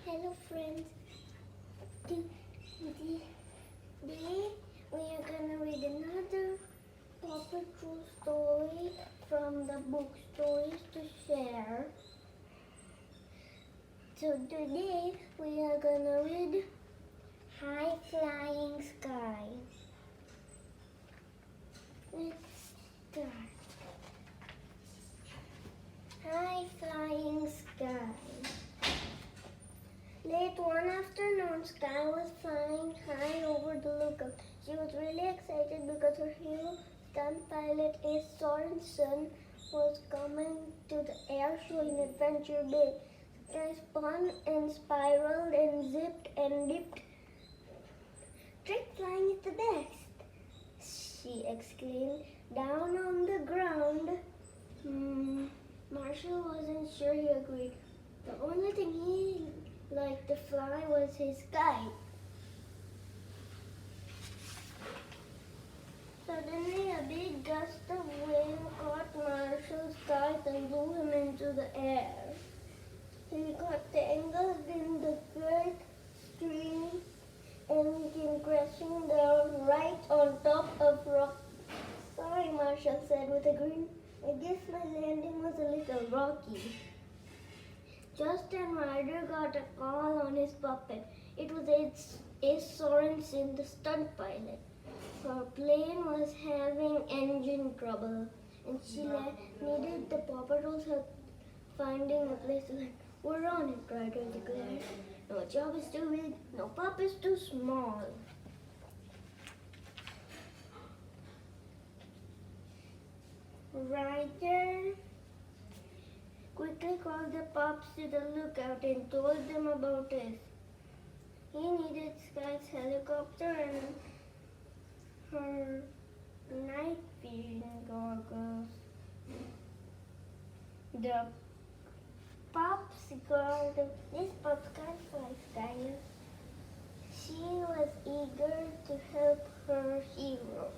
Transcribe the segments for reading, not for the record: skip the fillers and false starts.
Hello friends, today we are gonna read another Paw Patrol story from the book Stories to Share. So today we are gonna read High Flying Skye. Let's start. High Flying Skye. Late one afternoon, Skye was flying high over the lookout. She was really excited because her hero stunt pilot Ace Sorensen was coming to the air show in Adventure Bay. Skye spun and spiraled and zipped and dipped. "Trick flying is the best," she exclaimed. Down on the ground, Marshall wasn't sure he agreed. The only thing he liked to fly was his kite. Suddenly, a big gust of wind caught Marshall's kite and blew him into the air. He got tangled in the great stream and came crashing down right on top of rock. "Sorry," Marshall said with a grin. "I guess my landing was a little rocky." Just then, Ryder got a call on his puppet. It was Ace Sorensen, the stunt pilot. Her plane was having engine trouble, and she needed the Paw Patrol's help finding a place to land. "We're on it," Ryder declared. "No job is too big, no pup is too small." Ryder quickly called the pups to the lookout and told them about it. He needed Skye's helicopter and her night vision goggles. The pups called this pup can't fly, Skye. She was eager to help her hero.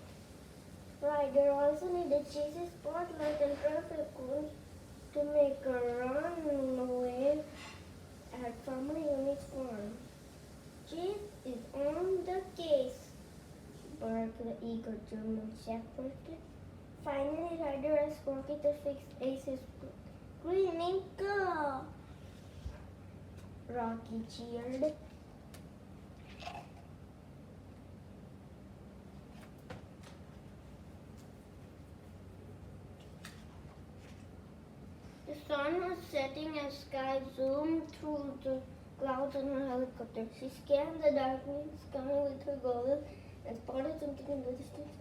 Ryder also needed Chase's spotlight and traffic cones to make a run away at Farmer Yumi's farm. "Chase is on the case," barked the eager German shepherd. Finally, Ryder asked Rocky to fix Ace's screaming "Go!" Rocky cheered. The sun was setting as Skye zoomed through the clouds in her helicopter. She scanned the darkening sky with her goggles and spotted something in the distance.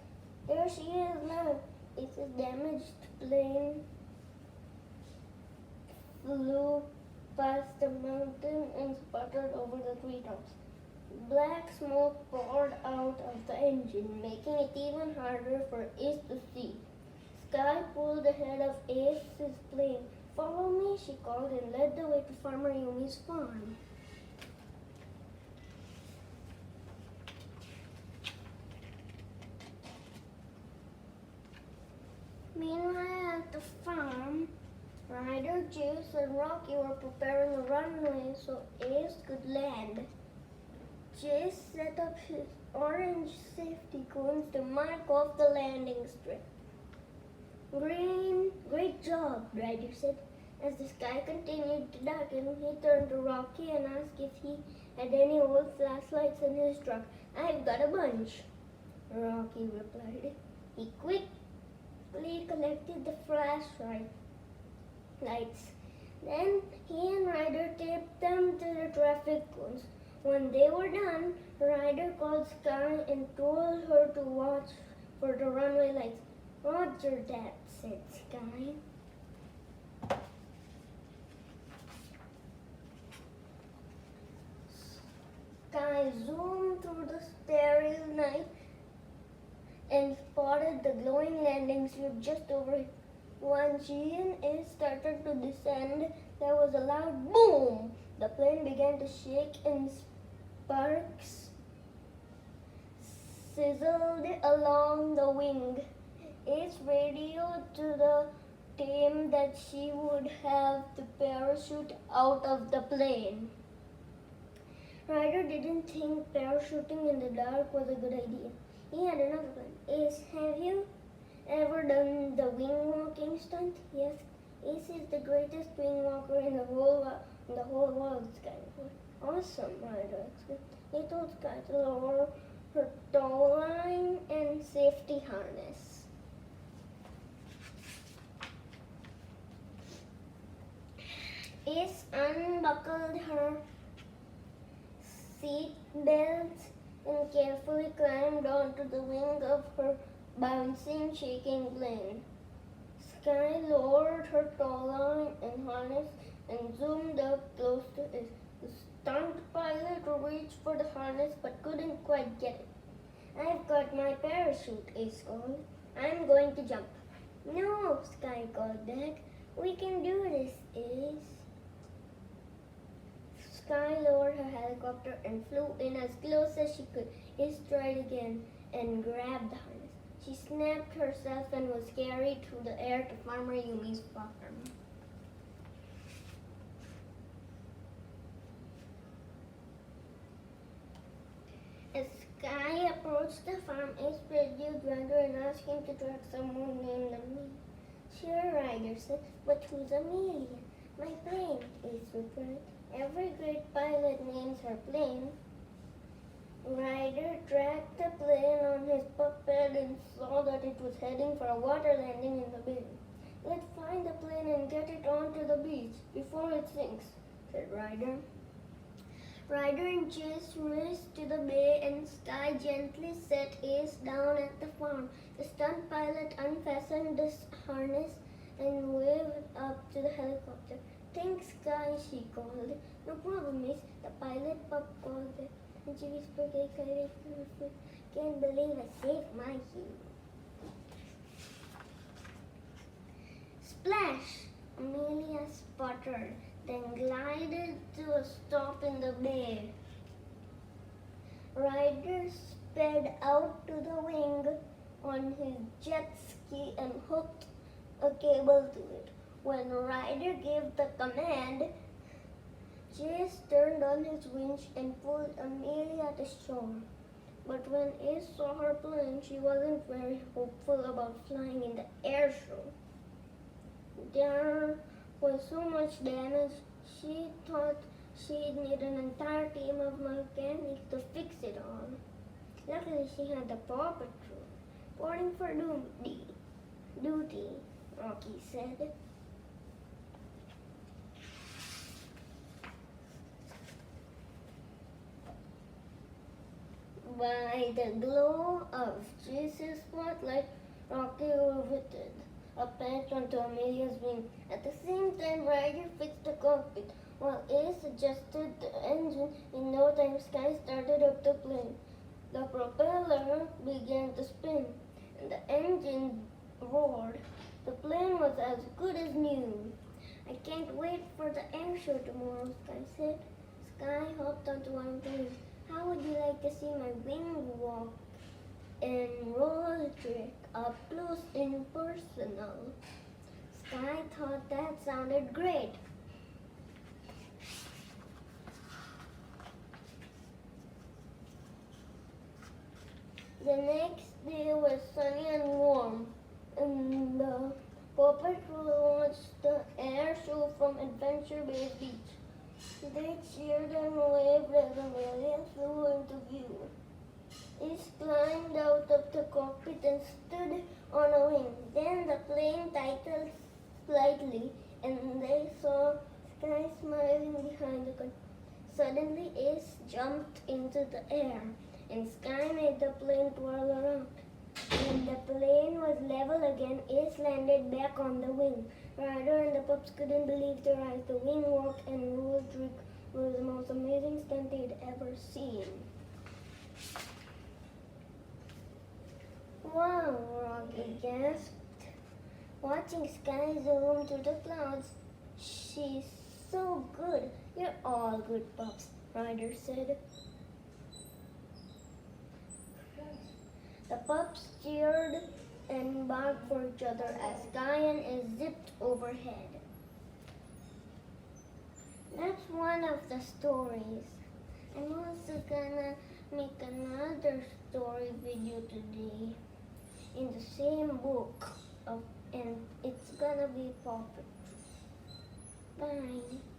"There she is now." Ace's damaged plane flew past the mountain and sputtered over the treetops. Black smoke poured out of the engine, making it even harder for Ace to see. Skye pulled ahead of Ace's plane. "Follow me," she called, and led the way to Farmer Yumi's farm. Meanwhile, at the farm, Ryder, Chase, and Rocky were preparing a runway so Ace could land. Chase set up his orange safety cones to mark off the landing strip. "Great job," Ryder said. As the sky continued to darken, he turned to Rocky and asked if he had any old flashlights in his truck. "I've got a bunch," Rocky replied. He quickly collected the flashlights. Then he and Ryder taped them to the traffic cones. When they were done, Ryder called Skye and told her to watch for the runway lights. "Roger that," said Skye. Skye zoomed through the sterile night and spotted the glowing landing strip just over it. When she and Ace started to descend, there was a loud boom. The plane began to shake and sparks sizzled along the wing. Ace radioed to the team that she would have to parachute out of the plane. Ryder didn't think parachuting in the dark was a good idea. He had another plan. Ace, have you ever done the wing walking stunt? Yes. Ace is the greatest wing walker in the whole world, Skye. Awesome, Ryder exclaimed. He told Skye to lower her tow line and safety harness. Ace unbuckled her seat belt and carefully climbed onto the wing of her bouncing, shaking plane. Skye lowered her tow line and harness and zoomed up close to it. The stunt pilot reached for the harness but couldn't quite get it. I've got my parachute, Ace called. I'm going to jump. No, Skye called back. We can do this, Ace. Skye lowered her helicopter and flew in as close as she could. Ace tried again and grabbed the harness. She snapped herself and was carried through the air to Farmer Yumi's farm. As Skye approached the farm, Ace pursued Ryder and asked him to track someone named Amelia. Sure, Ryder said, but who's Amelia? My plane, Ace replied. Every great pilot names her plane. Ryder tracked the plane on his puppet and saw that it was heading for a water landing in the bay. Let's find the plane and get it onto the beach before it sinks, said Ryder. Ryder and Chase raced to the bay and Skye gently set Ace down at the farm. The stunt pilot unfastened the harness and waved up to the helicopter. Thanks, Skye, she called. No problem, Miss. The pilot pup called back. And she whispered excited, can't believe I saved my hero. Splash! Amelia sputtered, then glided to a stop in the bay. Ryder sped out to the wing on his jet ski and hooked a cable to it. When Ryder gave the command, Chase turned on his winch and pulled Amelia to shore. But when Ace saw her plane, she wasn't very hopeful about flying in the air show. There was so much damage, she thought she'd need an entire team of mechanics to fix it all. Luckily, she had the Paw Patrol. Reporting for duty, Rocky said. By the glow of Chase's spotlight, Rocky riveted a patch onto Amelia's wing. At the same time, Ryder fixed the cockpit, while Ace adjusted the engine. In no time, Skye started up the plane. The propeller began to spin, and the engine roared. The plane was as good as new. I can't wait for the air show tomorrow, Skye said. Skye hopped onto one of the wings. How would you like to see my wing walk and roll trick up close and personal? Skye thought that sounded great. The next day was sunny and warm, and the Paw Patrol watched the air show from Adventure Bay Beach. They cheered and waved as Amelia flew into view. Ace climbed out of the cockpit and stood on a wing. Then the plane titled slightly, and they saw Skye smiling behind the curtain. Suddenly, Ace jumped into the air, and Skye made the plane twirl around. When the plane was level again, Ace landed back on the wing. Ryder and the pups couldn't believe their eyes. The wing walk and roll trick was the most amazing stunt they'd ever seen. Wow, Rocky gasped, watching Skye zoom through the clouds. She's so good. You're all good pups, Ryder said. The pups cheered and barked for each other as Skye and Ace zipped overhead. That's one of the stories. I'm another story video today in the same book and it's gonna be perfect. Bye.